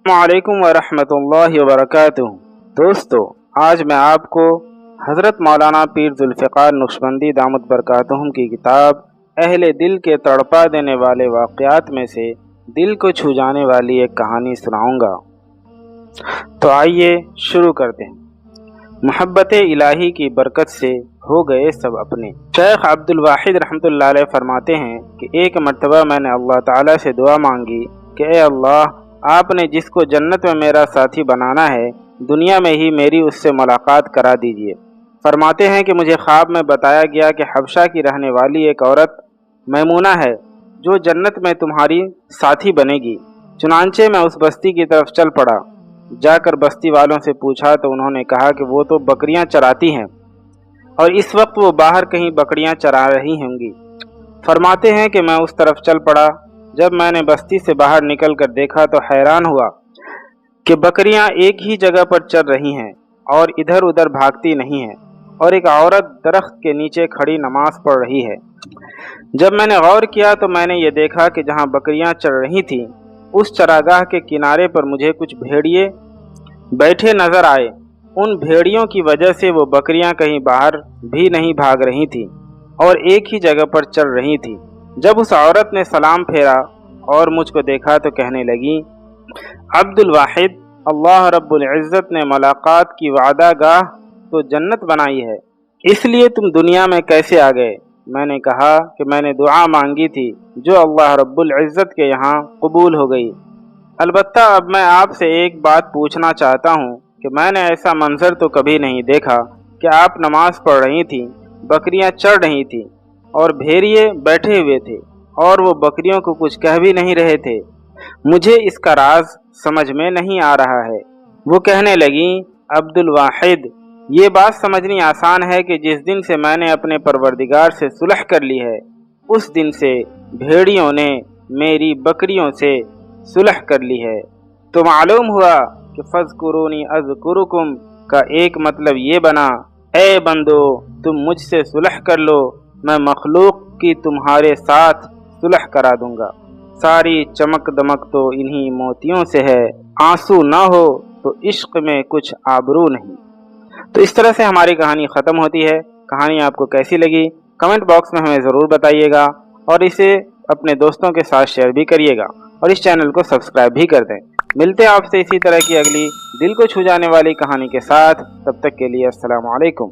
अस्सलामुअलैकुम वरहमतुल्लाहि वबरकातुहू। दोस्तों, आज मैं आपको हज़रत मौलाना पीर ज़ुल्फ़िकार नक्शबंदी दामत बरकातुहुम की किताब अहले दिल के तड़पा देने वाले वाक़यात में से दिल को छू जाने वाली एक कहानी सुनाऊंगा। तो आइए शुरू करते हैं। मोहब्बत इलाही की बरकत से हो गए सब अपने। शेख अब्दुल वाहिद रहमतुल्लाह अलैह फरमाते हैं कि एक मर्तबा मैंने अल्लाह ताला से दुआ मांगी कि ए अल्लाह, आपने जिसको जन्नत में मेरा साथी बनाना है, दुनिया में ही मेरी उससे मुलाकात करा दीजिए। फरमाते हैं कि मुझे ख्वाब में बताया गया कि हबशा की रहने वाली एक औरत मैमूना है जो जन्नत में तुम्हारी साथी बनेगी। चुनांचे मैं उस बस्ती की तरफ चल पड़ा। जाकर बस्ती वालों से पूछा तो उन्होंने कहा कि वो तो बकरियां चराती हैं और इस वक्त वो बाहर कहीं बकरियां चरा रही होंगी। फरमाते हैं कि मैं उस तरफ चल पड़ा। जब मैंने बस्ती से बाहर निकल कर देखा तो हैरान हुआ कि बकरियां एक ही जगह पर चर रही हैं और इधर उधर भागती नहीं हैं, और एक औरत दरख्त के नीचे खड़ी नमाज पढ़ रही है। जब मैंने गौर किया तो मैंने ये देखा कि जहां बकरियां चर रही थीं, उस चरागाह के किनारे पर मुझे कुछ भेड़िए बैठे नजर आए। उन भेड़ियों की वजह से वो बकरियां कहीं बाहर भी नहीं भाग रही थीं और एक ही जगह पर चल रही थीं। जब उस औरत ने सलाम फेरा और मुझको देखा तो कहने लगी, अब्दुल वाहिद, अल्लाह रब्बुल इज़्ज़त ने मुलाकात की वादा गाह तो जन्नत बनाई है, इसलिए तुम दुनिया में कैसे आ गए? मैंने कहा कि मैंने दुआ मांगी थी जो अल्लाह रब्बुल इज़्ज़त के यहाँ कबूल हो गई। अलबत्ता अब मैं आपसे एक बात पूछना चाहता हूँ कि मैंने ऐसा मंजर तो कभी नहीं देखा कि आप नमाज पढ़ रही थीं, बकरियां चढ़ रही थीं और भेड़िए बैठे हुए थे और वो बकरियों को कुछ कह भी नहीं रहे थे। मुझे इसका राज समझ में नहीं आ रहा है। वो कहने लगी, अब्दुल वाहिद, ये बात समझनी आसान है कि जिस दिन से मैंने अपने परवरदिगार से सुलह कर ली है, उस दिन से भेड़ियों ने मेरी बकरियों से सुलह कर ली है। तो मालूम हुआ कि फ़ज़्कुरूनी अज़्कुरुकुम का एक मतलब ये बना, ए बंदो, तुम मुझसे सुलह कर लो, मैं मखलूक की तुम्हारे साथ सुलह करा दूंगा। सारी चमक दमक तो इन्हीं मोतियों से है, आंसू ना हो तो इश्क में कुछ आबरू नहीं। तो इस तरह से हमारी कहानी ख़त्म होती है। कहानी आपको कैसी लगी कमेंट बॉक्स में हमें ज़रूर बताइएगा और इसे अपने दोस्तों के साथ शेयर भी करिएगा और इस चैनल को सब्सक्राइब भी कर दें। मिलते हैं आपसे इसी तरह की अगली दिल को छू जाने वाली कहानी के साथ। तब तक के लिए अस्सलाम वालेकुम।